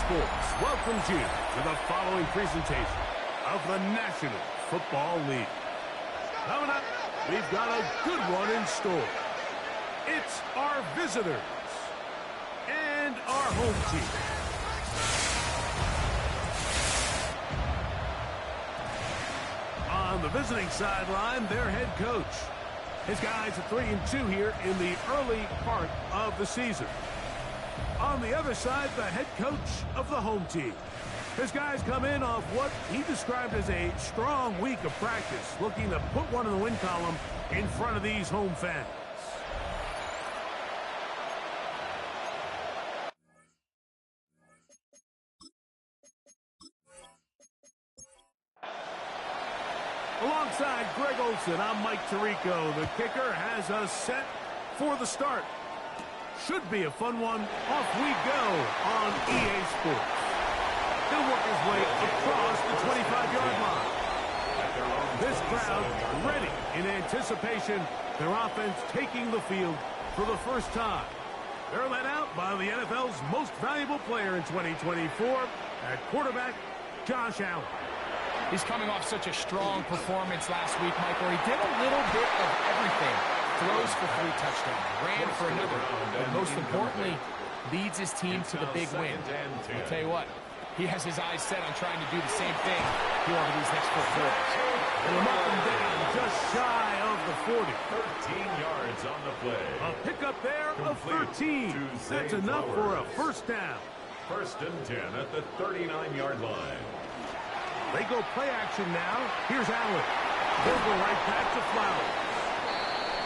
Sports welcomes you to the following presentation of the National Football League. Coming up, we've got a good one in store. It's our visitors and our home team. On the visiting sideline, their head coach. His guys are 3-2 here in the early part of the season. On the other side, the head coach of the home team. His guys come in off what he described as a strong week of practice, looking to put one in the win column in front of these home fans. Alongside Greg Olsen, I'm Mike Tirico. The kicker has us set for the start. Should be a fun one. Off we go on EA Sports. He'll work his way across the 25-yard line. This crowd ready in anticipation. Their offense taking the field for the first time. They're led out by the NFL's most valuable player in 2024 at quarterback, Josh Allen. He's coming off such a strong performance last week, Michael. He did a little bit of everything. Throws for 3 touchdowns, ran for another, but most importantly, leads his team to the big win. I'll tell you what, he has his eyes set on trying to do the same thing here over these next 4 quarters. And up and down, just shy of the 40. 13 yards on the play. A pickup there of 13. That's enough for a first down. First and 10 at the 39-yard line. They go play action now. Here's Allen. They'll go right back to Flowers.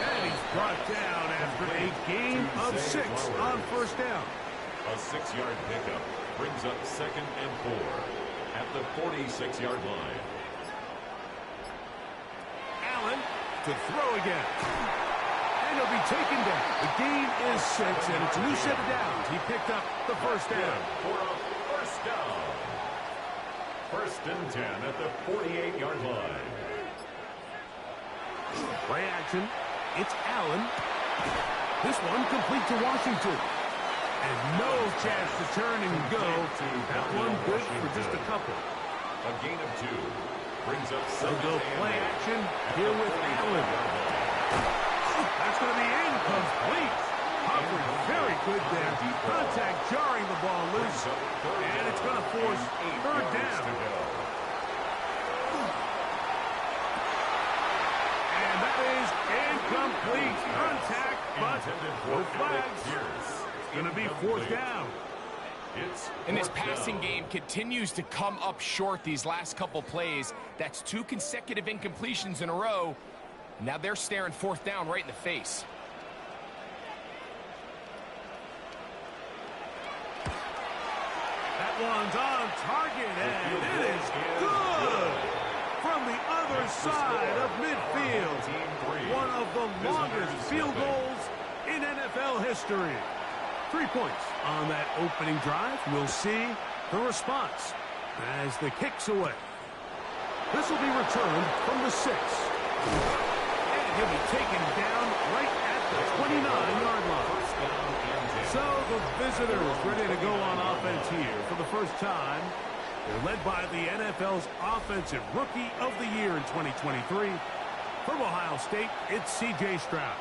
And he's brought down after a gain of 6 on first down. A 6-yard pickup brings up 2nd and 4 at the 46-yard line. Allen to throw again. And he'll be taken down. The gain is 6, and it's a new set of downs. He picked up the first down. For a first down. First and 10 at the 48-yard line. Play action. It's Allen. This one complete to Washington. And no chance to turn and go. That one good for just a couple. A gain of 2 brings up 7. They'll go play action here with Allen. That's going to be incomplete. Humphrey very good there. Contact jarring the ball loose. And it's going to force 3rd down. And that is incomplete. Contact, but no flags. It's going to be 4th down. And this passing game continues to come up short these last couple plays. That's 2 consecutive incompletions in a row. Now they're staring 4th down right in the face. That one's on target, and it is good from the other side of midfield. One of the longest field goals in NFL history. 3 points on that opening drive. We'll see the response as the kick's away. This will be returned from the 6. And he'll be taken down right at the 29-yard line. So the visitors ready to go on offense here for the first time. They're led by the NFL's Offensive Rookie of the Year in 2023. From Ohio State, it's C.J. Stroud.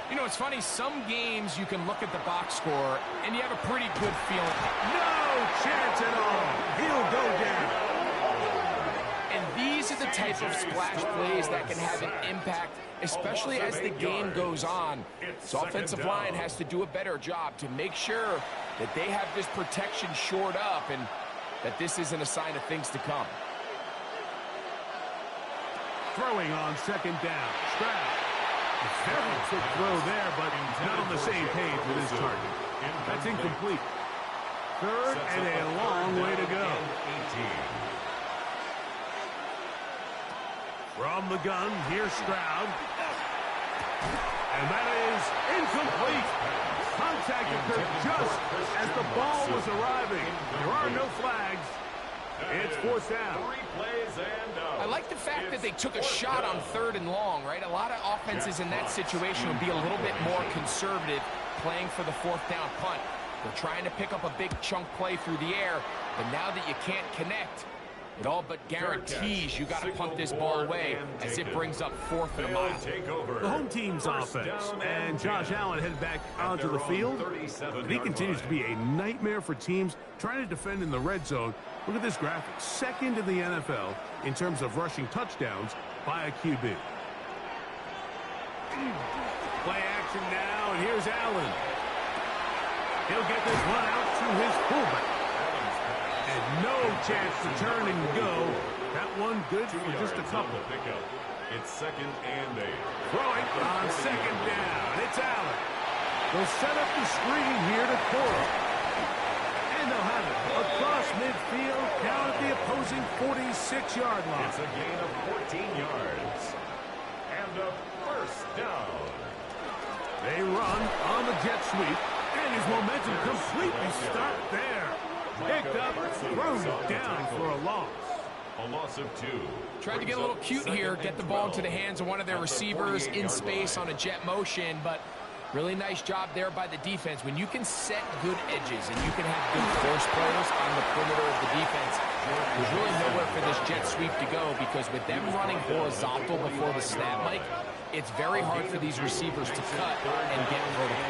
You know, it's funny, some games you can look at the box score and you have a pretty good feeling. No chance at all. He'll go down. And these are the type of splash plays that can have an impact, especially as the game goes on. So offensive line has to do a better job to make sure that they have this protection shored up and that this isn't a sign of things to come. Throwing on 2nd down. Stroud. A very quick throw there, but not on the same page with his target. That's incomplete. 3rd and a long way to go. From the gun, here's Stroud. And that is incomplete. Contact occurred just as the ball was arriving. There are no flags. It's 4th down. I like the fact that they took a shot on 3rd and long, right? A lot of offenses in that situation would be a little bit more conservative playing for the 4th down punt. They're trying to pick up a big chunk play through the air, but now that you can't connect, it all but guarantees you got to punt this ball away as it brings up 4th and a mile. The home team's offense, and Josh Allen headed back onto the field. And he continues to be a nightmare for teams trying to defend in the red zone. Look at this graphic. 2nd in the NFL in terms of rushing touchdowns by a QB. Play action now, and here's Allen. He'll get this one out to his fullback. And no chance to turn and go. That one good for just a couple. It's 2nd and 8. Throwing on 2nd down. It's Allen. They'll set up the screen here to Cora. And they'll have it across midfield down at the opposing 46-yard line. It's a gain of 14 yards. And a first down. They run on the jet sweep. And his momentum completely stopped there. Picked up, thrown down for a loss. A loss of 2. Tried to get a little cute here, get the ball into the hands of one of their receivers in space on a jet motion, but really nice job there by the defense. When you can set good edges and you can have good force players on the perimeter of the defense, there's really nowhere for this jet sweep to go, because with them running horizontal before the snap, Mike, it's very hard for these receivers to cut and get vertical.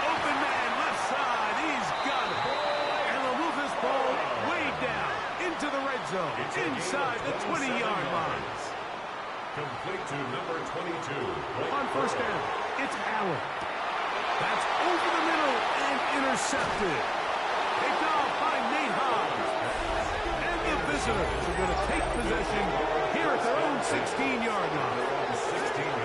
Open man, left side, he's got it. And they'll move this ball way down into the red zone, inside the 20-yard line. Complete to number 22. On first down, it's Allen. That's over the middle and intercepted. Picked off by Nate Hobbs. And the visitors are going to take possession here at their own 16-yard line.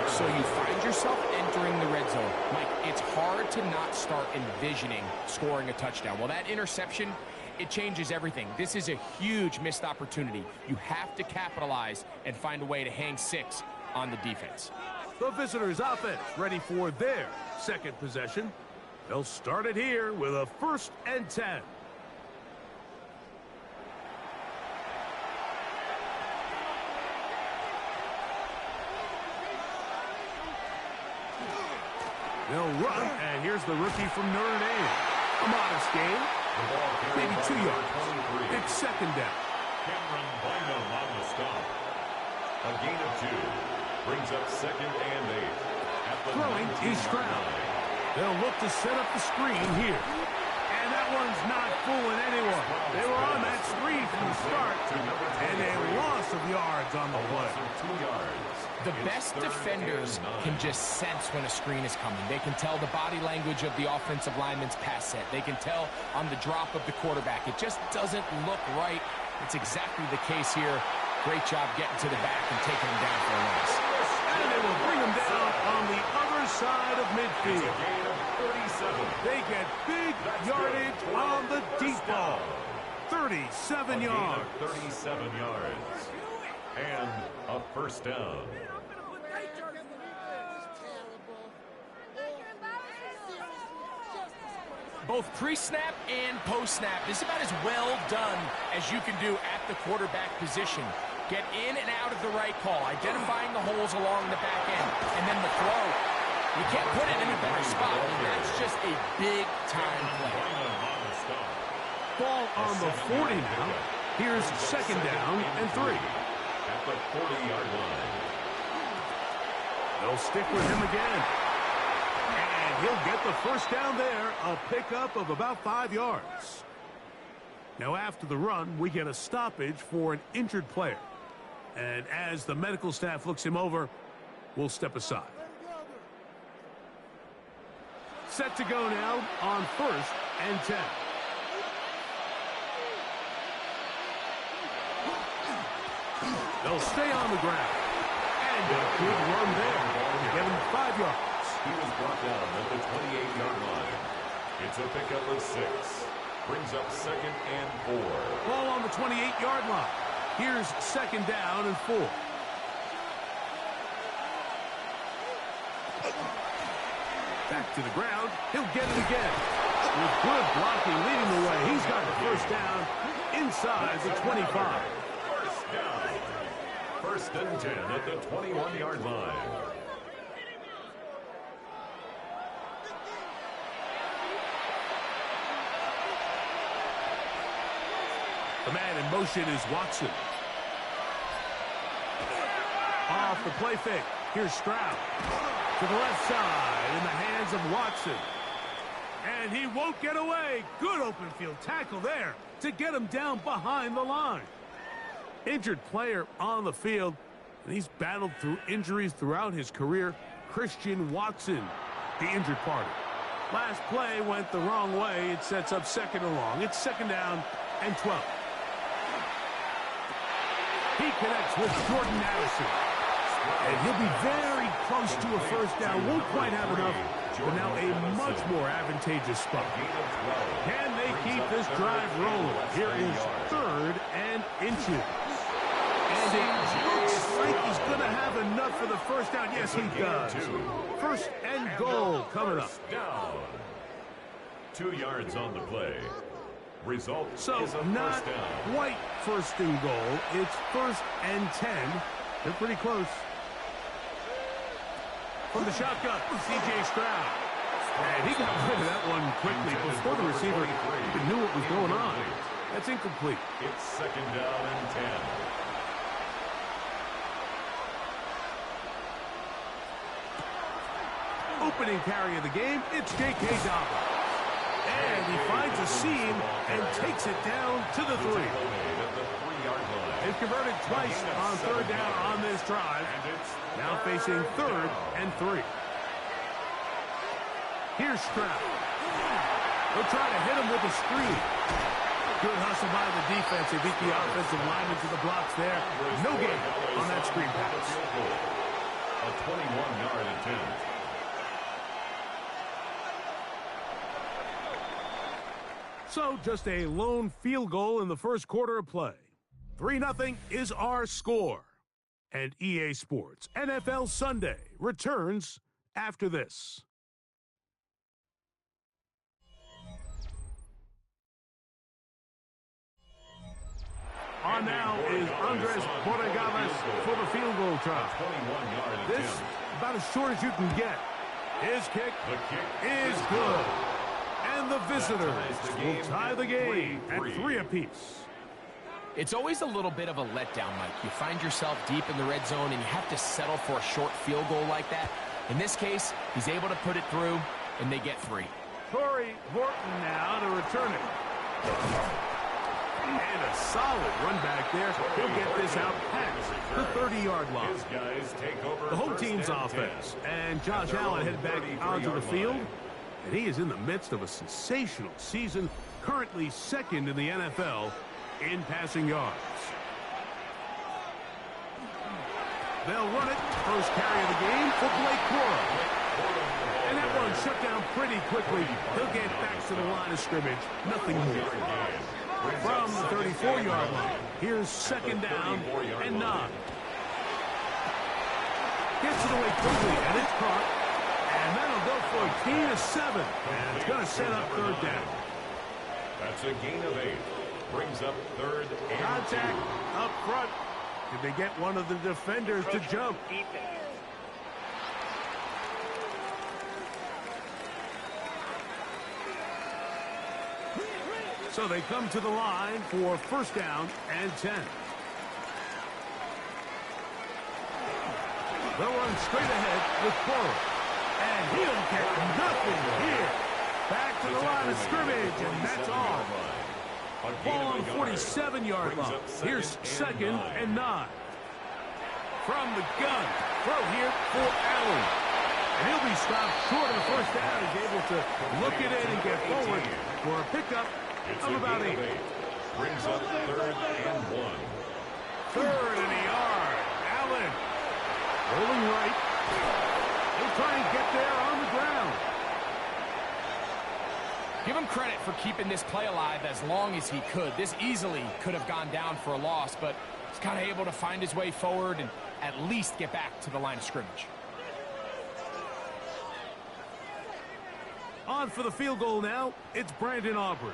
So you find yourself entering the red zone. Mike, it's hard to not start envisioning scoring a touchdown. Well, that interception, it changes everything. This is a huge missed opportunity. You have to capitalize and find a way to hang 6 on the defense. The visitors' offense ready for their second possession. They'll start it here with a 1st and 10. They'll run, and here's the rookie from Notre Dame. A modest game, maybe 2 yards. It's 2nd down. Cameron Bynum on the stop. A gain of 2. Brings up 2nd and 8. At the Throwing is Stroud. They'll look to set up the screen here. And that one's not fooling anyone. They were on that screen from the start, and a loss of yards on the play. 2 yards. The best defenders can just sense when a screen is coming. They can tell the body language of the offensive lineman's pass set. They can tell on the drop of the quarterback. It just doesn't look right. It's exactly the case here. Great job getting to the back and taking him down for a loss. And they will bring him down on the other side of midfield. They get big yardage on the deep ball. 37 yards. 37 yards. And a first down. Both pre-snap and post-snap, this is about as well done as you can do at the quarterback position. Get in and out of the right call, identifying the holes along the back end, and then the throw. You can't put it in a better spot, and that's just a big-time play. Ball on the 40 now. Here's 2nd down and 3. At the 40-yard line. They'll stick with him again. And he'll get the first down there, a pickup of about 5 yards. Now after the run, we get a stoppage for an injured player. And as the medical staff looks him over, we'll step aside. Set to go now on 1st and 10. They'll stay on the ground. And a good run there to get him 5 yards. He was brought down at the 28-yard line. It's a pickup of 6. Brings up 2nd and 4. Ball on the 28-yard line. Here's 2nd down and 4. Back to the ground. He'll get it again. With good blocking leading the way. He's got the first down inside the 25. First down. 1st and 10 at the 21-yard line. The man in motion is Watson. Off the play fake. Here's Stroud. To the left side in the hands of Watson. And he won't get away. Good open field tackle there to get him down behind the line. Injured player on the field. And he's battled through injuries throughout his career. Christian Watson, the injured party. Last play went the wrong way. It sets up second and long. It's second down and 12. He connects with Jordan Addison. And he'll be very close to a first down. Won't quite have enough, but now a much more advantageous spot. Can they keep this drive rolling? Here is third and inches. And it looks like he's going to have enough for the first down. Yes, he does. First and goal coming up. 2 yards on the play. Result so is a not first down. Quite first and goal. It's first and 10. They're pretty close. From the shotgun, C.J. Stroud. And he got rid of that one quickly before the receiver even knew what was going on. That's incomplete. It's second down and 10. Opening carry of the game, it's J.K. Dobbins. And he finds a seam and takes it down to the 3. They've converted twice on third down on this drive. Now facing third and 3. Here's Stroud. They'll try to hit him with a screen. Good hustle by the defense. They beat the offensive linemen to the blocks there. No gain on that screen pass. A 21-yard attempt. So just a lone field goal in the first quarter of play. 3-0 is our score. And EA Sports NFL Sunday returns after this. On now is Andres Borregales for the field goal try. This about as short as you can get. His kick is good. And the visitors will tie the game at 3 apiece. It's always a little bit of a letdown, Mike. You find yourself deep in the red zone and you have to settle for a short field goal like that. In this case, he's able to put it through, and they get 3. Torrey Horton now to return it. And a solid run back there. He'll get this out past the 30-yard line. The home team's offense. And Josh Allen headed back onto the field. And he is in the midst of a sensational season, currently second in the NFL in passing yards. They'll run it. First carry of the game for Blake Corum. And that one shut down pretty quickly. He'll get back to the line of scrimmage. Nothing more. From the 34-yard line, here's second down and 9. Gets it away quickly, and it's caught. And that'll go for a gain of 7. And it's going to set up third down. That's a gain of 8. Brings up third and Contact 2. up front. Did they get one of the defenders to jump? So they come to the line for first down and 10. They'll run straight ahead with Corum. And he'll get nothing here. Back to the line of scrimmage, and that's all. Ball on the 47-yard line. Here's second and 9. From the gun, throw here for Allen. And he'll be stopped short of the first down. He's able to look it in and get forward for a pickup of about 8. Brings up third and 1. Third and a yard. Allen rolling right. He'll try and get there on the ground. Give him credit for keeping this play alive as long as he could. This easily could have gone down for a loss, but he's kind of able to find his way forward and at least get back to the line of scrimmage. On for the field goal now, it's Brandon Aubrey.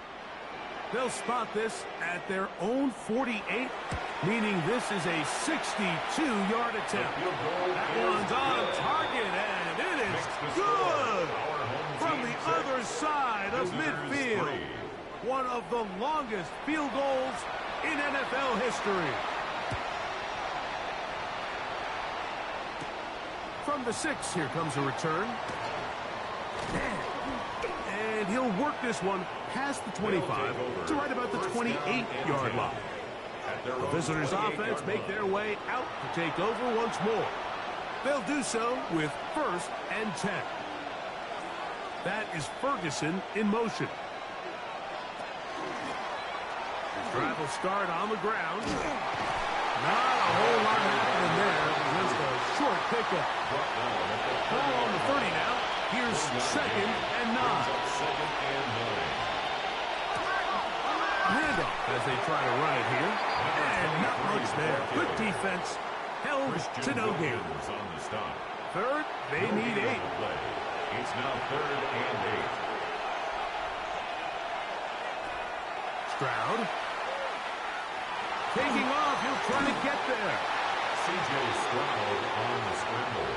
They'll spot this at their own 48, meaning this is a 62-yard attempt. That one's on target, and it is good from the other side of midfield. One of the longest field goals in NFL history. From the 6, here comes a return. And he'll work this one past the 25 to right about the 28-yard line. The visitors' offense make their way out to take over once more. They'll do so with 1st and 10. That is Ferguson in motion. The drive will start on the ground. Not a whole lot happening there. Just a short pickup. Ball on the 30 now. Here's 2nd and 9. Handoff as they try to run it here. And not much there. Good defense. Held to no gain. 3rd, they need 8. It's now 3rd and 8. Stroud. Taking off, he'll try to get there. C.J. Stroud on the scramble.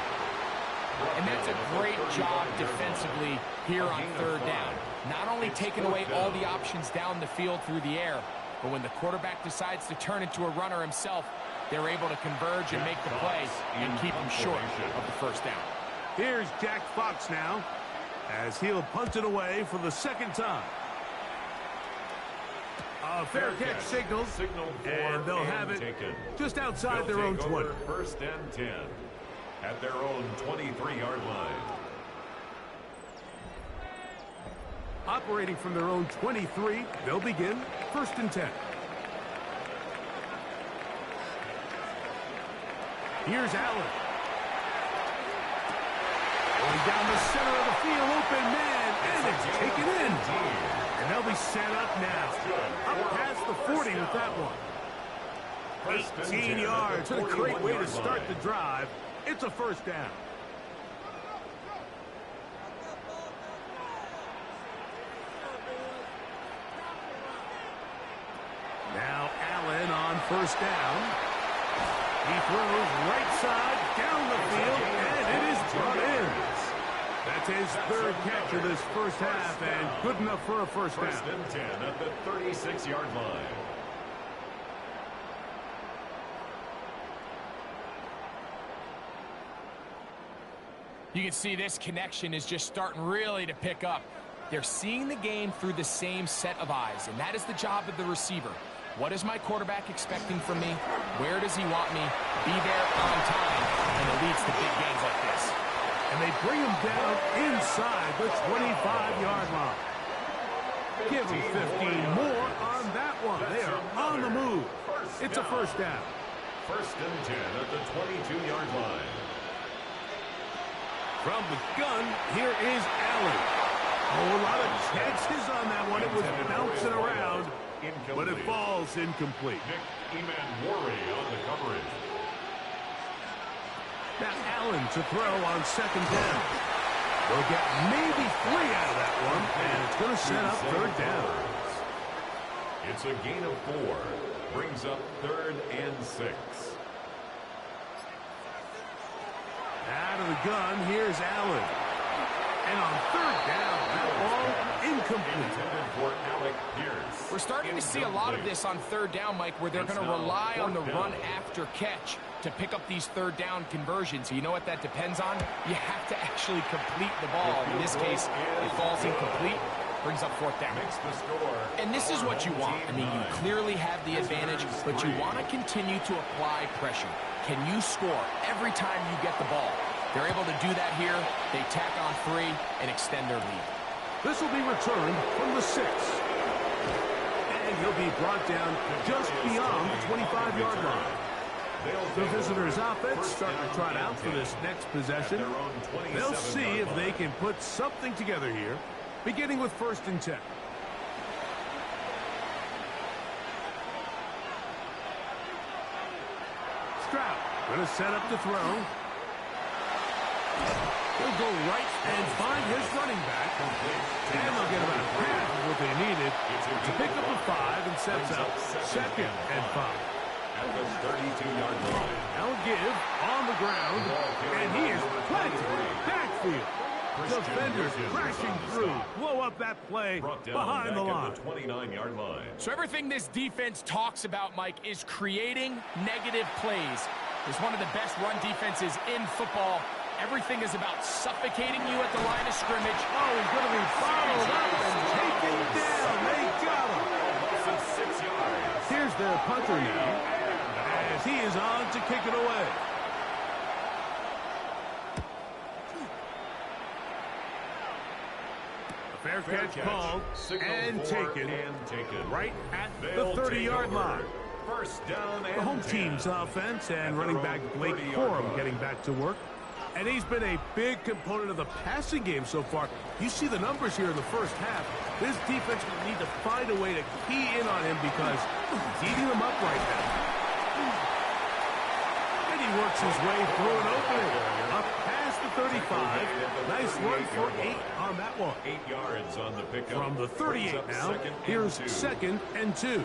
And that's a great job defensively here on 3rd down. Not only taking away all the options down the field through the air, but when the quarterback decides to turn into a runner himself, they're able to converge and make the play and keep him short of the 1st down. Here's Jack Fox now as he'll punt it away for the 2nd time. A fair catch signal, and they'll have it just outside their own 20. 1st and 10 at their own 23-yard line. Operating from their own 23, they'll begin 1st and 10. Here's Allen. Going down the center of the field, open man, and it's taken in. And they'll be set up now. Up past the 40 with that one. 18 yards. What a great way to start the drive. It's a 1st down. Now Allen on 1st down. He throws right side down the field, and it is brought in. That's his 3rd catch of this 1st half, and good enough for a 1st down. 1st and 10 at the 36-yard line. You can see this connection is just starting really to pick up. They're seeing the game through the same set of eyes, and that is the job of the receiver. What is my quarterback expecting from me? Where does he want me? Be there on time, and it leads to big gains like this. And they bring him down inside the 25-yard line. Give him 15 more on that one. They are on the move. It's a 1st down. 1st and 10 at the 22-yard line. From the gun, here is Allen. Oh, a lot of chances on that one. It was bouncing around, but it falls incomplete. Nick Emanwari on the coverage. Now Allen to throw on 2nd down. They'll get maybe 3 out of that one, and it's going to set up 3rd down. It's a gain of 4. Brings up 3rd and 6. Out of the gun, here's Allen. And on 3rd down, that ball incomplete. Intended for Alec Pierce. We're starting to see a lot of this on 3rd down, Mike, where they're going to rely on the run after catch to pick up these 3rd down conversions. So you know what that depends on? You have to actually complete the ball. In this case, it falls incomplete, brings up 4th down. And this is what you want. I mean, you clearly have the advantage, but you want to continue to apply pressure. Can you score every time you get the ball? They're able to do that here. They tack on 3 and extend their lead. This will be returned from the 6. And he'll be brought down just beyond the 25-yard line. The visitors' offense starting to trot out for this next possession. They'll see if they can put something together here, beginning with 1st and 10. Stroud going to set up to throw. He'll go right and find his running back. And they'll get about half of what they needed to pick up a 5 and sets up 2nd and 5. At the 32-yard line. Now give on the ground, and he is planted backfield. Defenders crashing through. Blow up that play behind the line. 29-yard line. So everything this defense talks about, Mike, is creating negative plays. It's one of the best run defenses in football. Everything is about suffocating you at the line of scrimmage. Oh, he's going to be followed up and taken down. They got him. Loss of 6 yards. Here's their punter now, as he is on to kick it away. Fair catch called and taken right at the 30-yard line. First down and The home team's offense and running back Blake Corum getting back to work. And he's been a big component of the passing game so far. You see the numbers here in the first half. This defense will need to find a way to key in on him because he's eating them up right now. And he works his way through an opening. Up past the 35. Nice run for 8 on that one. 8 yards on the pickup. From the 38 now, here's 2nd and 2.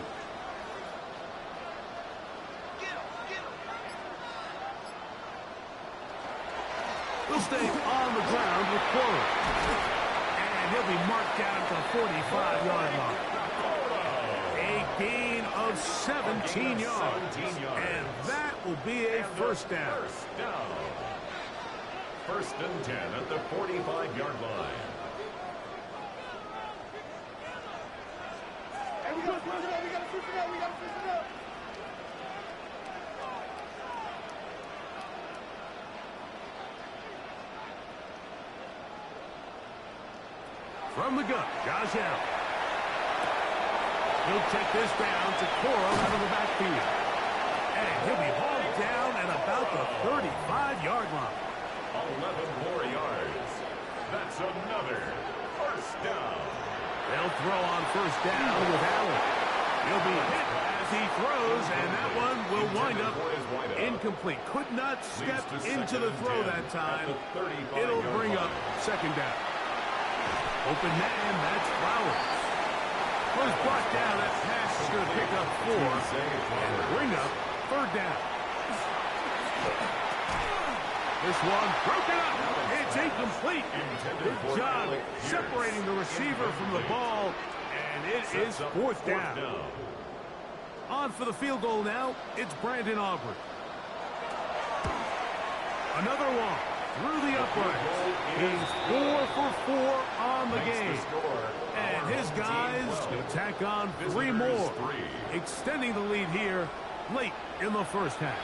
He'll stay on the ground with Corum. And he'll be marked down at the 45-yard line. A gain of 17 yards. And that will be a first down. First and 10 at the 45-yard line. Hey, we got to switch it up. We got to switch it up. We got to switch it up. From the gun, Josh Allen. He'll check this down to Corum out of the backfield. And he'll be hauled down at about the 35-yard line. 11 more yards. That's another first down. They'll throw on first down with Allen. He'll be hit as he throws, and that one will wind up incomplete. Could not step into the throw that time. It'll bring up second down. Open man, that's Flowers. Was brought down, that pass is going to pick up 4 and bring up third down. This one broken up. It's incomplete. Good job separating the receiver from the ball, and it is fourth down. On for the field goal now, it's Brandon Aubrey. Another one. Through the uprights. He's 4 for 4 on the game. And his guys will tack on 3 more. Extending the lead here late in the first half.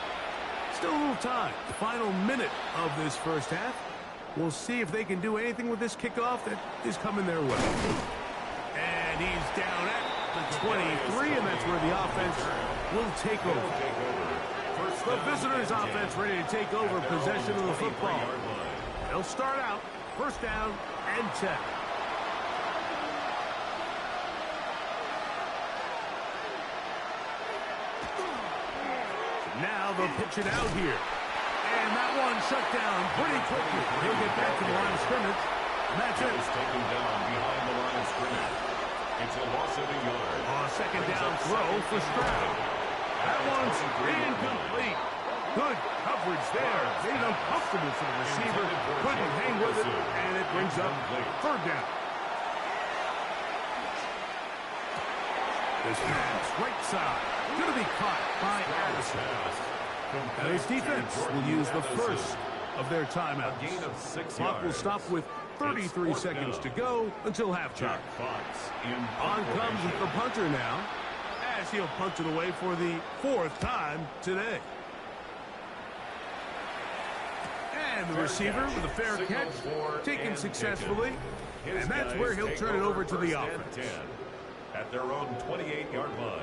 Still a little time. The final minute of this first half. We'll see if they can do anything with this kickoff that is coming their way. And he's down at the 23, and that's where the offense will take over. The visitors' offense ready to take over possession of the football. They'll start out first down and 10. Now they'll pitch it out here. And that one shut down pretty quickly. He'll get back to the line of scrimmage. And that's it. Taken down behind the line of scrimmage. It's a loss of a yard. Second down throw for Stroud. That one's incomplete. Good coverage there. Made it uncomfortable for the receiver. Couldn't hang with it, and it brings up third down. This pass, right side, going to be caught by Addison. And his defense will use the first of their timeouts. Clock will stop with 33 seconds to go until halftime. On comes the punter now, as he'll punt it away for the 4th time today. And the receiver with a fair catch, taken successfully, and that's where he'll turn it over to the offense. At their own 28-yard line.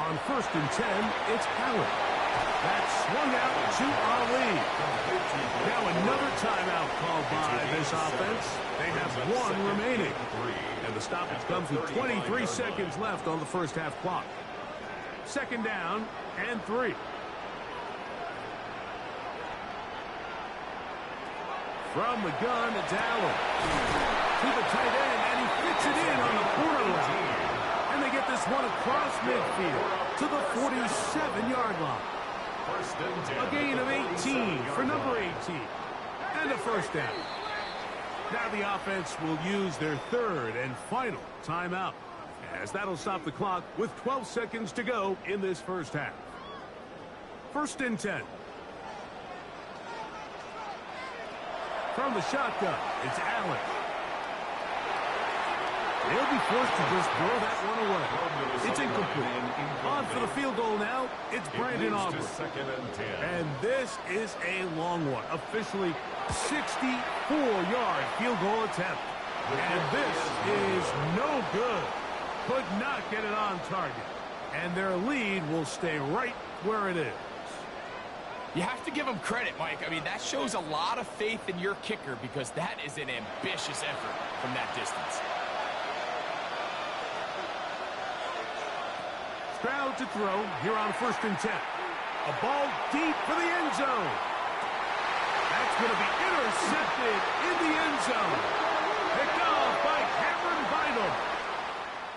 On first and 10, it's Allen. That's swung out to Ali. Now another timeout called by this offense. They have 1 remaining. And the stoppage comes with 23 seconds left on the first half clock. Second down and 3. From the gun, it's Allen. To the tight end, and he fits it in on the borderline. And they get this this one across midfield to the 47-yard line. A gain of 18 for number 18. And a first down. Now the offense will use their third and final timeout, as that'll stop the clock with 12 seconds to go in this first half. First and 10. From the shotgun, it's Allen. They'll be forced to just throw that one away. It's incomplete. On for the field goal now, it's Brandon Aubrey. And this is a long one. Officially 64-yard field goal attempt. And this is no good. Could not get it on target. And their lead will stay right where it is. You have to give them credit, Mike. I mean, that shows a lot of faith in your kicker, because that is an ambitious effort from that distance. Stroud to throw here on first and 10. A ball deep for the end zone. That's going to be intercepted in the end zone. Picked off by Cameron Bynum.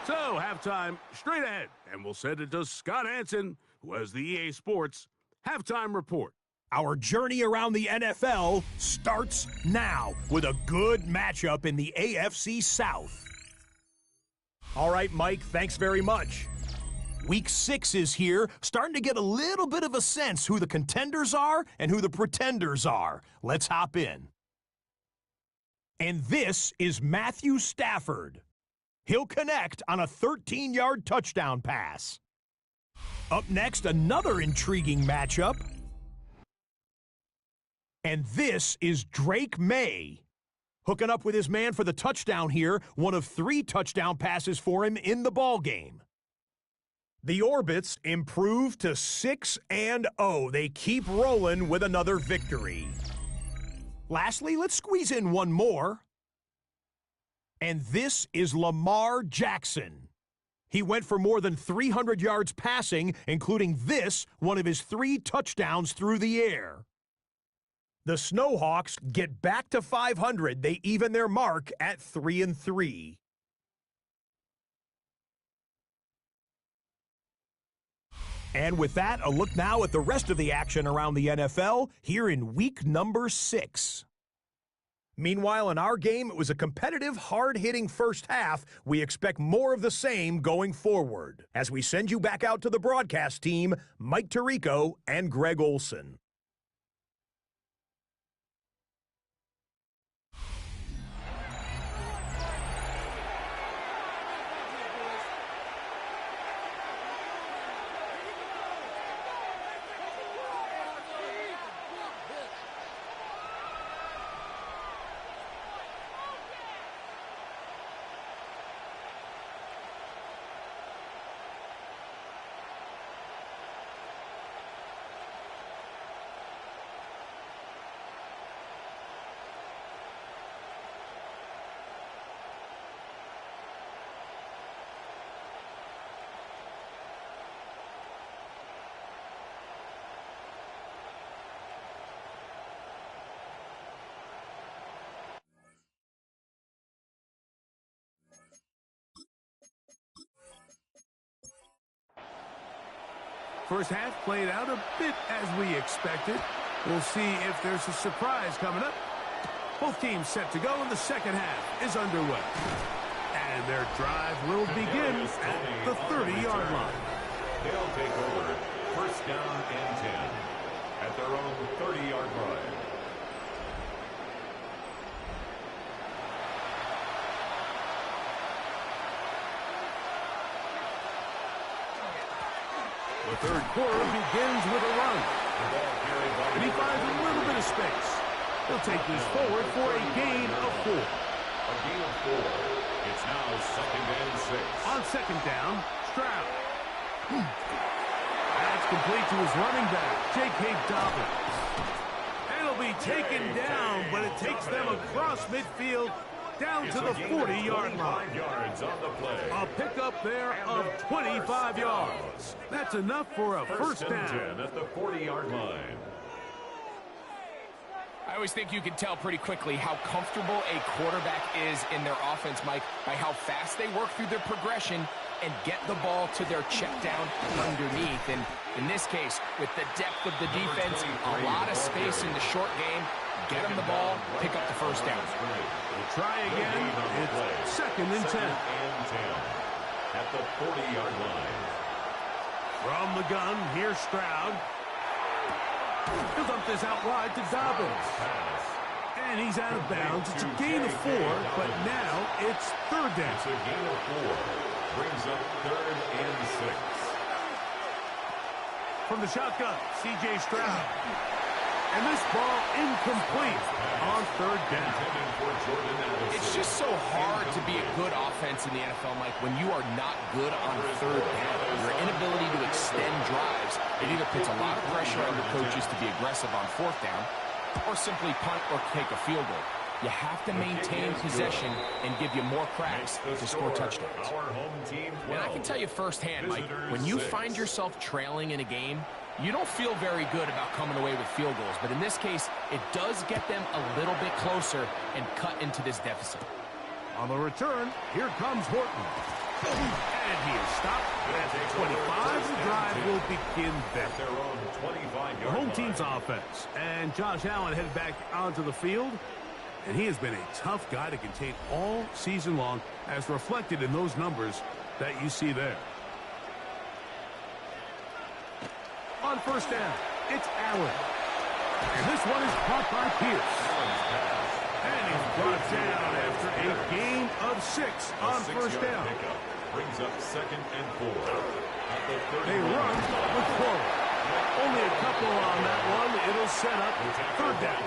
So, halftime straight ahead. And we'll send it to Scott Hansen, who has the EA Sports Halftime Report. Our journey around the NFL starts now with a good matchup in the AFC South. All right, Mike, thanks very much. Week 6 is here, starting to get a little bit of a sense who the contenders are and who the pretenders are. Let's hop in. And this is Matthew Stafford. He'll connect on a 13-yard touchdown pass. Up next, another intriguing matchup. And this is Drake May. Hooking up with his man for the touchdown here, one of 3 touchdown passes for him in the ballgame. The Orbits improve to 6-0. They keep rolling with another victory. Lastly, let's squeeze in one more. And this is Lamar Jackson. He went for more than 300 yards passing, including this, one of his 3 touchdowns through the air. The Snowhawks get back to 500. They even their mark at 3-3. And with that, a look now at the rest of the action around the NFL here in week number 6. Meanwhile, in our game, it was a competitive, hard-hitting first half. We expect more of the same going forward. As we send you back out to the broadcast team, Mike Tirico and Greg Olson. First half played out a bit as we expected. We'll see if there's a surprise coming up. Both teams set to go, and the second half is underway. And their drive will begin at the 30-yard line. They'll take over first down and 10 at their own 30-yard line. The third quarter begins with a run. And he finds a little bit of space. He'll take this forward for a gain of 4. A gain of 4. It's now second and 6. On second down, Stroud. That's complete to his running back, J.K. Dobbins. And it'll be taken down, but it takes them across midfield down to the 40-yard line. A pickup there of 25 yards. That's enough for a first down. At the 40-yard line. I always think you can tell pretty quickly how comfortable a quarterback is in their offense, Mike, by how fast they work through their progression and get the ball to their check down underneath. And in this case, with the depth of the defense, a lot of space in the short game, get them the ball, pick up the first down. We'll try again. It's 2nd and 10. At the 40-yard line. From the gun, here's Stroud. He'll dump this out wide to Dobbins. And he's out of bounds. It's a gain of 4, but now it's 3rd down. It's a gain of 4. Brings up 3rd and 6. From the shotgun, C.J. Stroud. And this ball incomplete on 3rd down. It's just so hard to be a good offense in the NFL, Mike, when you are not good on 3rd down. Your inability to extend drives, it either puts a lot of pressure on your coaches to be aggressive on 4th down or simply punt or take a field goal. You have to maintain possession and give you more cracks to score touchdowns. And I can tell you firsthand, Mike, when you find yourself trailing in a game, you don't feel very good about coming away with field goals. But in this case, it does get them a little bit closer and cut into this deficit. On the return, here comes Horton. And he is stopped at 25. The drive will begin there. The home team's offense. And Josh Allen headed back onto the field. And he has been a tough guy to contain all season long, as reflected in those numbers that you see there. On 1st down, it's Allen. And this one is caught by Pierce. And he's brought down after a gain of 6 on 1st down. Brings up 2nd and 4. They run with Corey. Only a couple on that one. It'll set up 3rd down.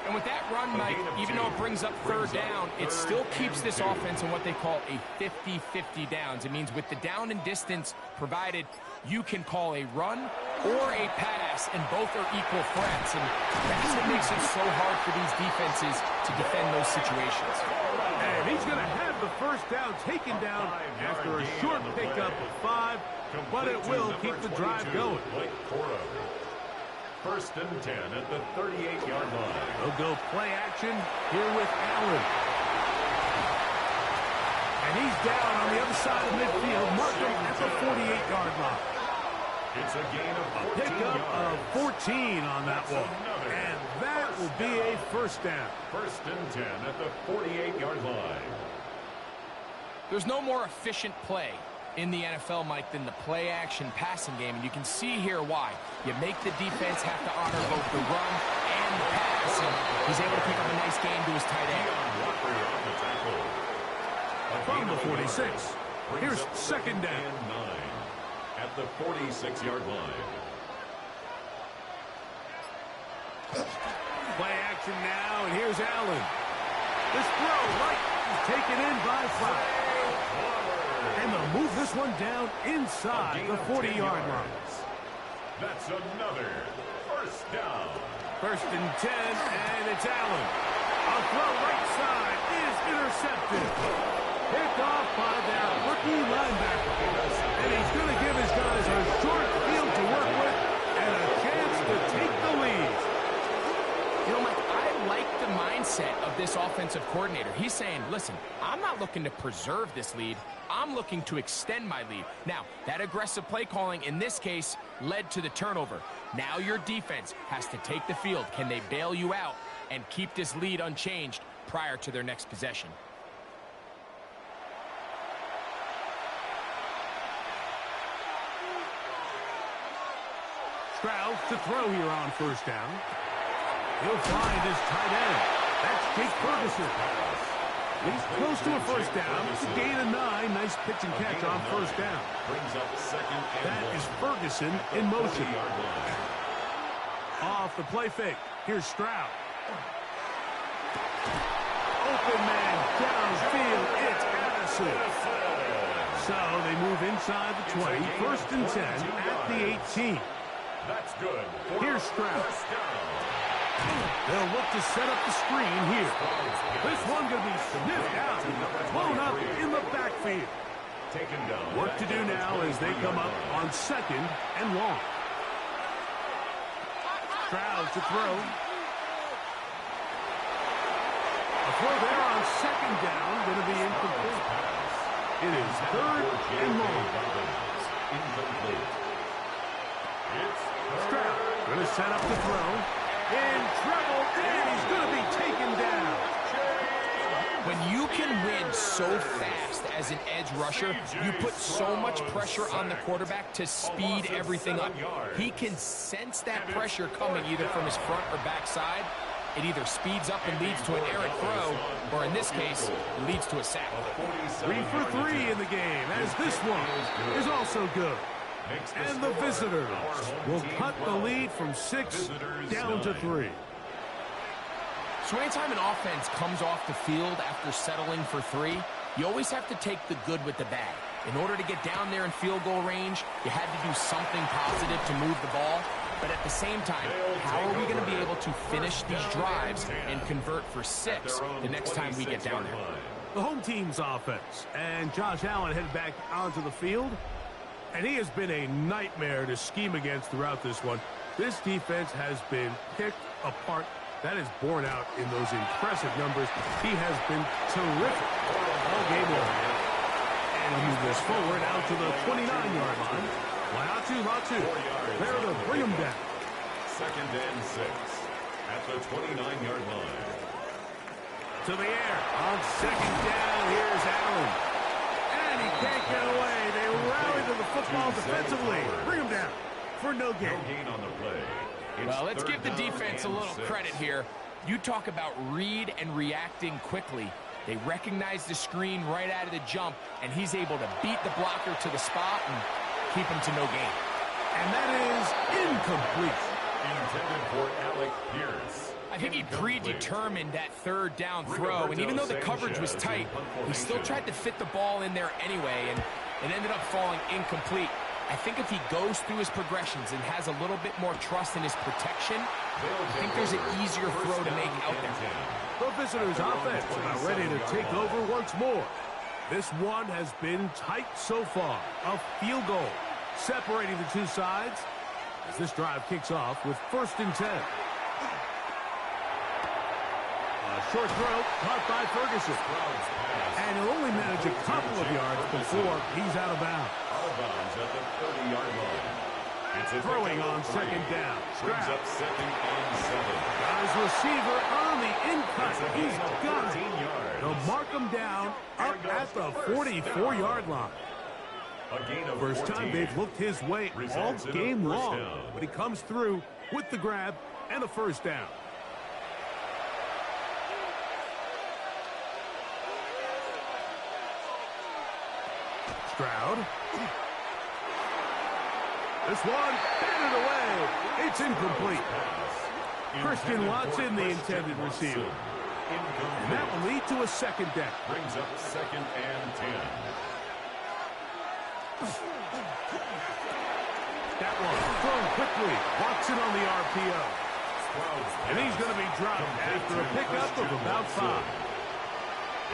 And with that run, Mike, even though it brings up 3rd down, it still keeps this offense in what they call a 50-50 downs. It means with the down and distance provided, you can call a run or a pass, and both are equal threats. And that's what makes it so hard for these defenses to defend those situations. And he's going to have the 1st down taken down after a short pickup of 5, but it will keep the drive going. 1st and 10 at the 38-yard line. They'll go play action here with Allen. And he's down on the other side of midfield, marking at the 48-yard line. It's a gain of 14 pickup yards. of 14 on that one. And that will be a 1st down. 1st and 10 at the 48-yard line. There's no more efficient play in the NFL, Mike, than the play-action passing game. And you can see here why. You make the defense have to honor both the run and the pass. And he's able to pick up a nice gain to his tight end. From the 46, here's 2nd down. 9 at the 46-yard line. Play action now, and here's Allen. This throw right is taken in by 5. And they'll move this one down inside the 40-yard line. That's another 1st down. 1st and 10, and it's Allen. A throw right side is intercepted. Picked off by their rookie linebacker. And he's going to give his guys a short field to work with and a chance to take the lead. You know, Mike, I like the mindset of this offensive coordinator. He's saying, listen, I'm not looking to preserve this lead. I'm looking to extend my lead. Now, that aggressive play calling in this case led to the turnover. Now your defense has to take the field. Can they bail you out and keep this lead unchanged prior to their next possession? Stroud to throw here on 1st down. He'll find his tight end. That's Jake Ferguson. He's close to a 1st down. It's a gain of 9. Nice pitch and catch on 1st down. Brings up 2nd and That 1. is Ferguson in motion. 40-yard line. Off the play fake. Here's Stroud. Open man downfield. It's Addison. So they move inside the 20. 1st and 10 at the 18. That's good. Here's Stroud. 1st down. They'll look to set up the screen here. This one going to be sniffed out, blown up in the backfield. Taken down. Work to do now as they come up on 2nd and long. Stroud to throw. A throw there on 2nd down, going to be incomplete. It is third and long. Incomplete. It's Stroud going to set up the throw. In trouble, and he's going to be taken down. When you can win so fast as an edge rusher, you put so much pressure on the quarterback to speed everything up. He can sense that pressure coming either from his front or back side. It either speeds up and leads to an errant throw, or in this case, leads to a sack. 3 for 3 in the game, as this one is also good. And the visitors will cut the lead from 6 down to 3. So anytime an offense comes off the field after settling for 3, you always have to take the good with the bad. In order to get down there in field goal range, you had to do something positive to move the ball. But at the same time, how are we going to be able to finish these drives and convert for 6 the next time we get down there? The home team's offense, and Josh Allen headed back onto the field. And he has been a nightmare to scheme against throughout this one. This defense has been picked apart. That is borne out in those impressive numbers. He has been terrific all game long. And he'll move this forward out to the 29-yard line. Latu, there to bring him down. 2nd and 6 at the 29-yard line. To the air on 2nd down. Here's Allen. And he can't get away. They rally to the football defensively. Bring him down for no gain. No gain on the play. Well, let's give the defense a little credit here. You talk about read and reacting quickly. They recognize the screen right out of the jump, and he's able to beat the blocker to the spot and keep him to no gain. And that is incomplete. Intended for Alec Pierce. I think he predetermined that 3rd down throw, and even though the coverage was tight, he still tried to fit the ball in there anyway, and it ended up falling incomplete. I think if he goes through his progressions and has a little bit more trust in his protection, I think there's an easier throw to make out there. The visitors' offense about ready to take over once more. This one has been tight so far. A field goal separating the two sides as this drive kicks off with 1st and 10. A short throw caught by Ferguson. And he'll only manage a couple of yards before he's out of bounds. Out of bounds at the 30-yard line. It's a Throwing on 2nd down. Brings up 2nd and 7. Got his receiver on the in-cut. He's got it. 14 yards. They'll mark him down up at the 44-yard line. A gain of First 14. time they've looked his way all Results in a game first long. down. But he comes through with the grab and a 1st down. Stroud. This one batted away. It's incomplete. Christian Watson, the intended receiver. And that will lead to a 2nd down. Brings up 2nd and 10. That one thrown quickly. Watson on the RPO. And he's going to be dropped after a pickup of about 5.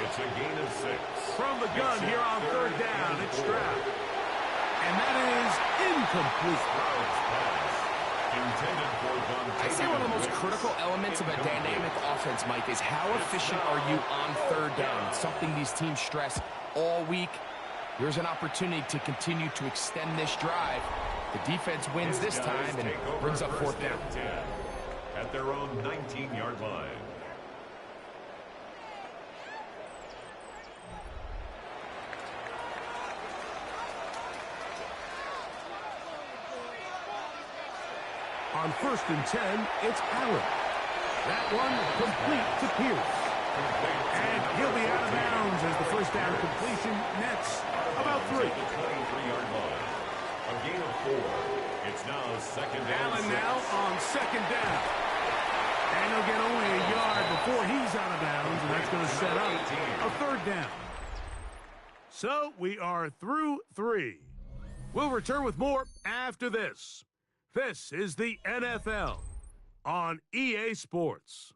It's a gain of 6. From the gun here on 3rd down, it's Stroud. And that is incomplete. I say one of the most critical elements of a dynamic offense, Mike, is how efficient are you on 3rd down? It's something these teams stress all week. Here's an opportunity to continue to extend this drive. The defense wins this time and brings up 4th down. At their own 19-yard line. On 1st and 10, it's Allen. That one complete to Pierce. And he'll be out of bounds as the 1st down completion nets about 3. 23-yard line. A gain of 4. It's now 2nd and 6. Allen now on 2nd down. And he'll get only a yard before he's out of bounds, and that's going to set up a 3rd down. So we are through 3. We'll return with more after this. This is the NFL on EA Sports.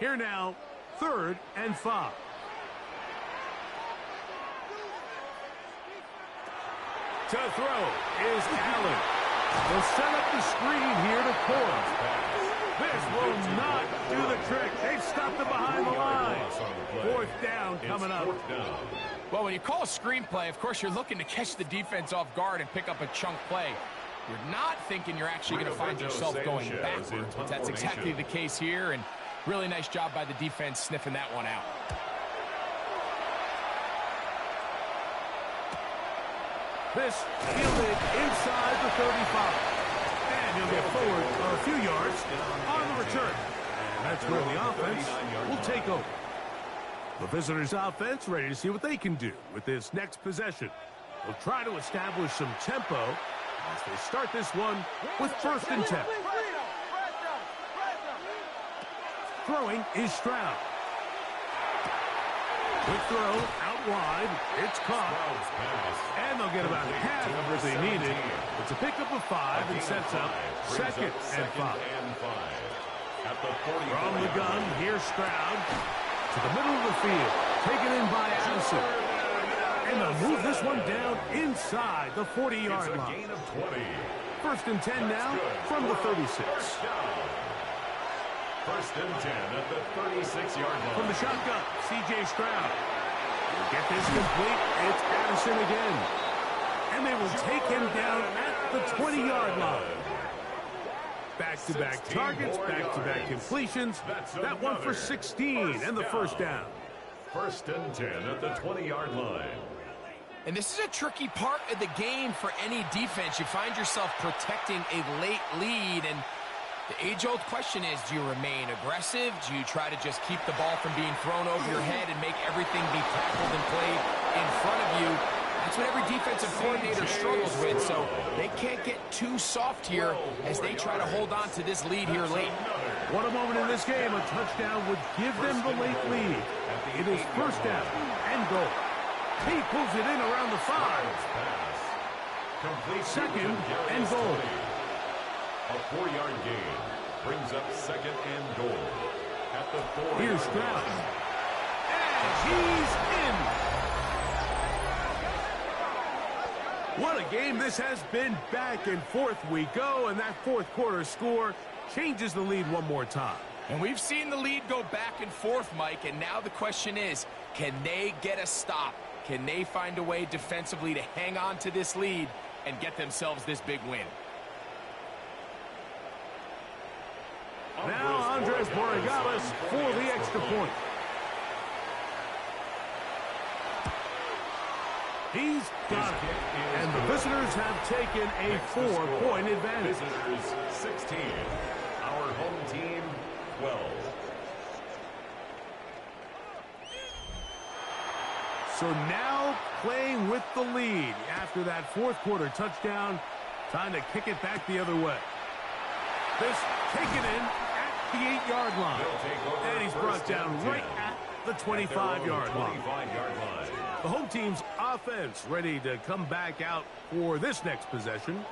Here now, 3rd and 5. To throw is Allen. They'll set up the screen here to Cora. This will not do the trick. They've stopped them behind the line. Fourth down coming up. Well, when you call a screenplay, of course, you're looking to catch the defense off guard and pick up a chunk play. You're not thinking you're actually going to find yourself going backwards, but that's exactly the case here, and really nice job by the defense sniffing that one out. This fielded inside the 35. And he'll get forward a few yards on the return. And that's where the offense will take over. The visitors' offense ready to see what they can do with this next possession. They'll try to establish some tempo as they start this one with 1st and 10. Throwing is Stroud. Quick throw out wide. It's caught. And they'll get about half of what they needed. It's a pickup of 5 and sets up 2nd and 5. From the gun, here's Stroud. To the middle of the field. Taken in by Addison. And they'll move this one down inside the 40-yard line. 1st and 10 now from the 36. 1st and 10 at the 36-yard line. From the shotgun, C.J. Stroud. Will get this complete. It's Addison again. And they will take him down at the 20-yard line. Back-to-back targets, back-to-back completions. That one for 16 and the 1st down. 1st and 10 at the 20-yard line. And this is a tricky part of the game for any defense. You find yourself protecting a late lead, and the age-old question is, do you remain aggressive? Do you try to just keep the ball from being thrown over your head and make everything be tackled and played in front of you? That's what every defensive coordinator struggles with, so they can't get too soft here as they try to hold on to this lead here late. What a moment in this game. A touchdown would give them the late lead. It is 1st down and goal. He pulls it in around the 5. 2nd and goal. A 4-yard gain brings up 2nd and goal at the 4. Here's Stroud. And he's in. What a game this has been. Back and forth we go, and that 4th quarter score changes the lead one more time. And we've seen the lead go back and forth, Mike, and now the question is, can they get a stop? Can they find a way defensively to hang on to this lead and get themselves this big win? Now Andres Borregales for the extra point. He's got it. And the visitors have taken a 4-point advantage. Visitors 16. Our home team 12. So now playing with the lead after that 4th quarter touchdown. Time to kick it back the other way. This taken in at the 8-yard line. And he's brought down right at the 25-yard line. The home team's offense ready to come back out for this next possession.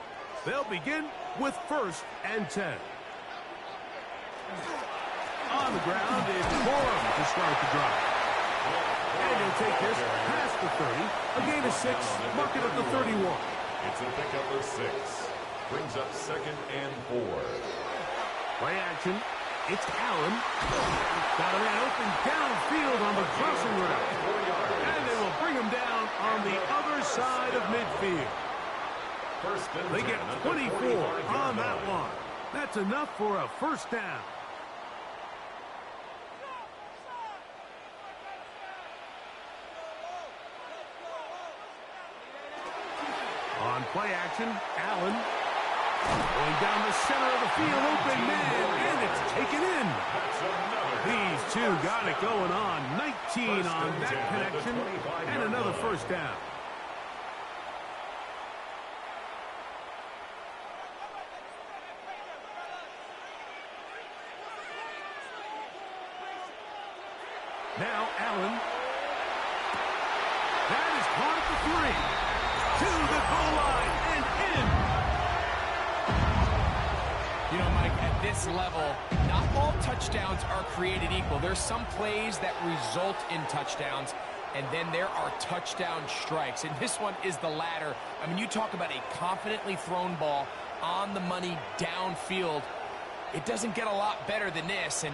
They'll begin with 1st and 10. On the ground is Corum to start the drive. And he'll take this past the 30. A gain of 6, mark it at the 31. It's a pickup of 6. Brings up 2nd and 4. Play action. It's Allen. Got a man open downfield on the crossing route. And they will bring him down on the other side of midfield. They get 24 on that one. That's enough for a 1st down. On play action, Allen going down the center of the field, open man, and it's taken in. These two got it going on. 19 on that connection, and another 1st down. Now Allen. That is caught at the 3. To the goal line and in. You know, Mike, at this level, not all touchdowns are created equal. There's some plays that result in touchdowns, and then there are touchdown strikes. And this one is the latter. I mean, you talk about a confidently thrown ball on the money downfield. It doesn't get a lot better than this, and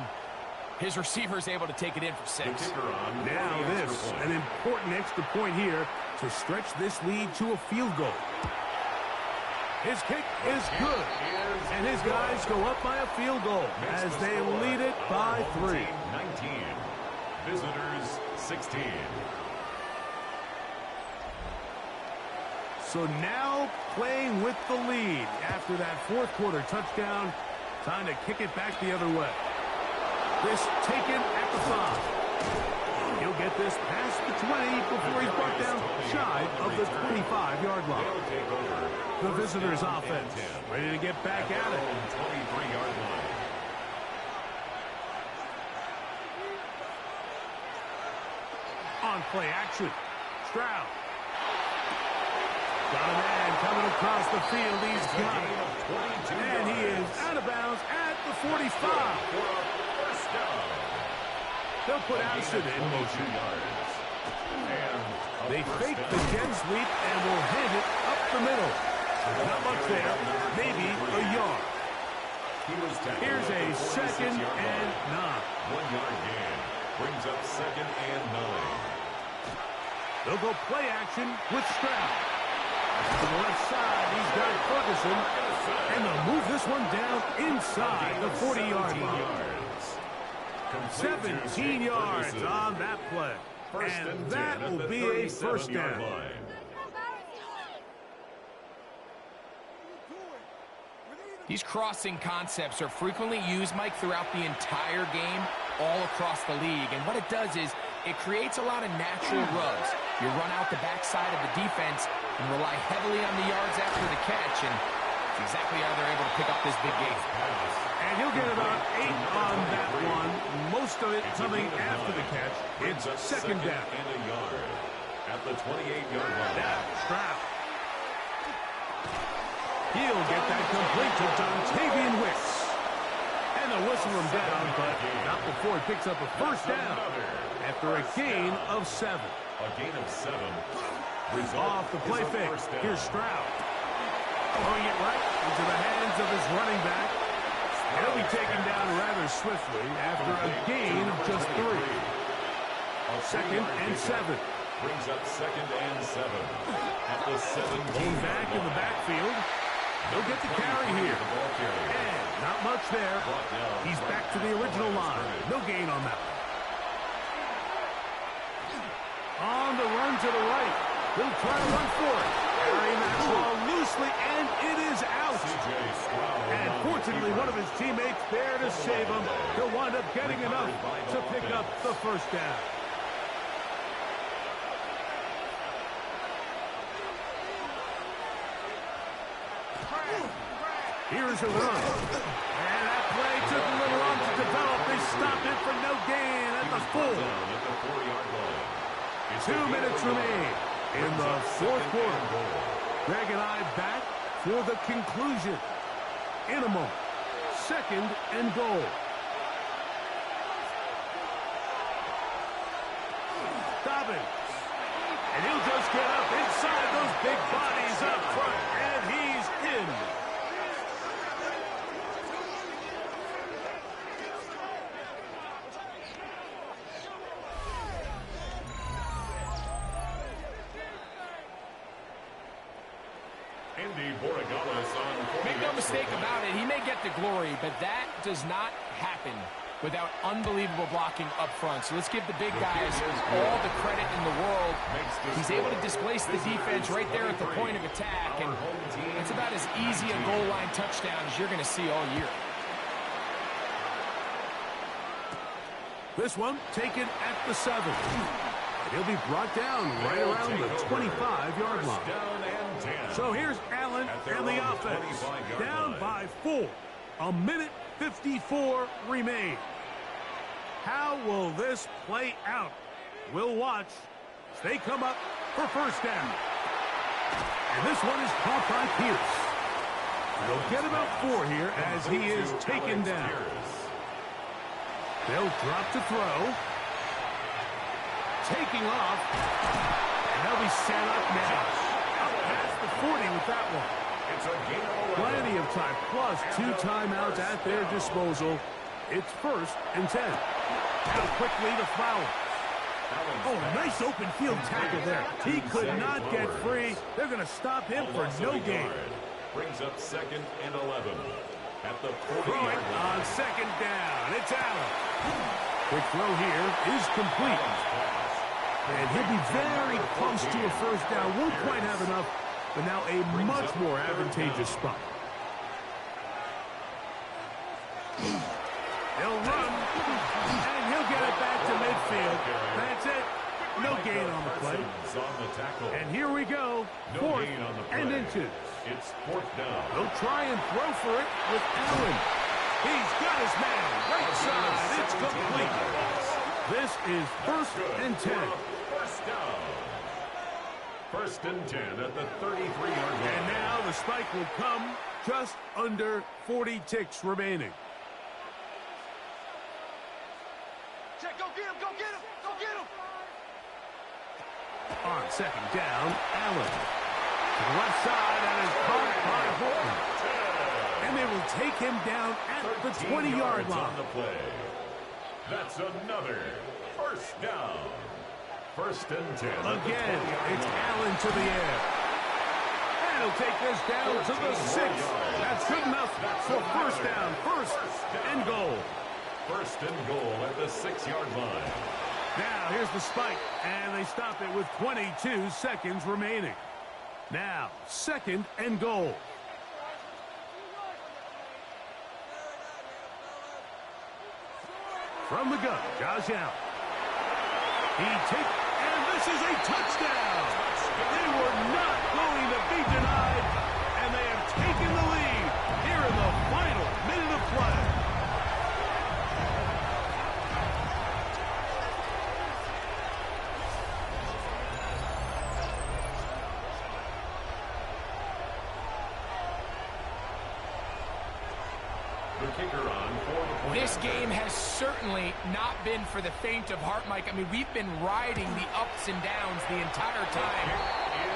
his receiver is able to take it in for 6. Now this, an important extra point here to stretch this lead to a field goal. His kick is good, and his guys go up by a field goal as they lead it by 3. 19, visitors 16. So now playing with the lead after that fourth quarter touchdown, time to kick it back the other way. This taken at the 5. He'll get this past the 20 before he's brought down shy of the 25-yard line. The visitors' offense ready to get back at it. 23-yard line. On play action. Stroud. Got a man coming across the field. He's got it. And he is out of bounds at the 45. They'll put Allison in motion. They fake the jet sweep and will hand it up the middle. Not much there. Maybe a yard. Here's a 2nd and 9. 1-yard gain. Brings up 2nd and 9. They'll go play action with Stroud. To the left side, he's got Ferguson. And they'll move this one down inside the 40-yard line. 17 yards on that play. And that will be a first down. These crossing concepts are frequently used, Mike, throughout the entire game, all across the league. And what it does is it creates a lot of natural rubs. You run out the backside of the defense and rely heavily on the yards after the catch, and that's exactly how they're able to pick up this big game. And he'll get about 8 on that one. Most of it coming after the catch. It's 2nd down. And a yard at the 28-yard line. Now, Stroud. He'll get that complete to Dontavian Wicks. And they'll whistle him down, but not before he picks up a first down after a gain of 7. A gain of 7. Off the play fake. Here's Stroud. Throwing it right into the hands of his running back. He'll be taken down rather swiftly after a gain of just 3. 2nd and 7. Brings up 2nd and 7. At the 17. Back in the backfield. He'll get the carry here. And not much there. He's back to the original line. No gain on that one. On the run to the right. He'll try to run for it. Carrying that ball loosely, and it is out. And fortunately, one of his teammates there to save him. He'll wind up getting enough to pick up the first down. Here's a run. And that play took a little long to develop. They stopped it for no gain at the 4. 2 minutes remain in the fourth quarter. Greg and I back for the conclusion. In a moment. 2nd and goal. Dobbins. And he'll just get up inside those big bodies up front. And he's in. Make no mistake about it, he may get the glory, but that does not happen without unbelievable blocking up front. So let's give the big guys all the credit in the world. He's able to displace the defense right there at the point of attack, and it's about as easy a goal line touchdown as you're going to see all year. This one taken at the 7. He'll be brought down right around the 25-yard line. So here's Allen and the offense. Down by 4. 1:54 remain. How will this play out? We'll watch as they come up for first down. And this one is caught by Pierce. They'll get about 4 here as he is taken down. They'll drop to throw. taking off. And they'll be set up now. Up past the 40 with that one. It's a gain of 11. Plenty of time, plus 2 timeouts at their disposal. It's 1st and 10. Now quickly to Flowers. Oh, nice open field tackle there. He could not get free. They're going to stop him for no gain. Brings up 2nd and 11. At the 40-yard Throwing line. on 2nd down. It's Allen. Quick throw here is complete. And he'll be very close to a 1st down. Won't quite have enough, but now a much more advantageous spot. He'll run, and he'll get it back to midfield. That's it. No gain on the play. And here we go. 4th and inches. It's 4th down. They'll try and throw for it with Allen. He's got his man. Right side. It's complete. This is 1st and 10. First down. 1st and 10 at the 33-yard line. And now the spike will come just under 40 ticks remaining. Check, go get him, go get him, go get him. On 2nd down, Allen. To the left side, and is caught by Horton. And they will take him down at the 20-yard line. On the play. That's another 1st down. 1st and 10. Again, it's Allen to the air. And he'll take this down to the 6th. That's good enough for 1st down. 1st and goal. 1st and goal at the 6-yard line. Now, here's the spike, and they stop it with 22 seconds remaining. Now, 2nd and goal. From the gun, Josh Allen. And this is a touchdown. They were not going to be denied, and they have taken the lead here in the final minute of play. The kicker on for the point. This game has certainly not been for the faint of heart, Mike. I mean, we've been riding the ups and downs the entire time.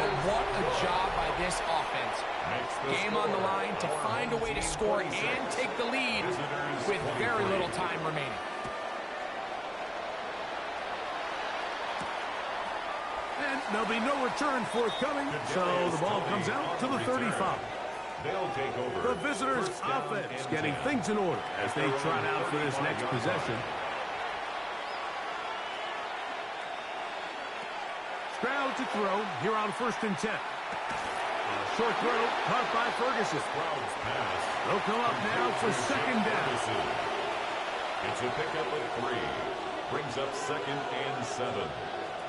But what a job by this offense. Game on the line to find a way to score and take the lead with very little time remaining. And there'll be no return forthcoming, so the ball comes out to the 35. They'll take over. The visitors' offense getting things in order as they trot out for this next possession. Stroud to throw here on 1st and 10. Short throw caught by Ferguson. Stroud's pass. They'll come up now for 2nd down. It's a pickup of 3. Brings up 2nd and 7.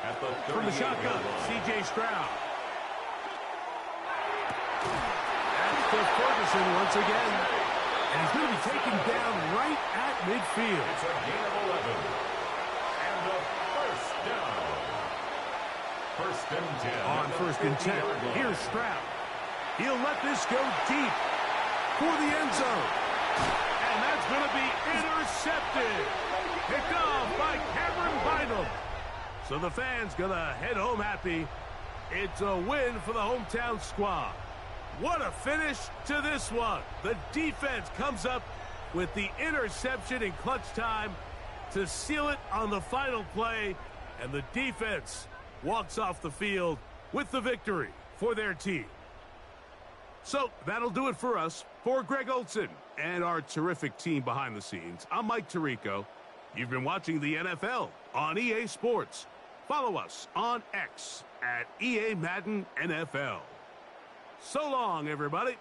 At the 38-yard line. From the shotgun, C.J. Stroud. To Ferguson once again. And he's going to be taken down right at midfield. It's a gain of 11. And a 1st down. 1st and 10. On 1st and 10, here's Stroud. He'll let this go deep for the end zone. And that's going to be intercepted. Picked off by Cameron Bynum. So the fans going to head home happy. It's a win for the hometown squad. What a finish to this one. The defense comes up with the interception in clutch time to seal it on the final play, and the defense walks off the field with the victory for their team. So that'll do it for us. For Greg Olson and our terrific team behind the scenes, I'm Mike Tirico. You've been watching the NFL on EA Sports. Follow us on X at EA Madden NFL. So long, everybody.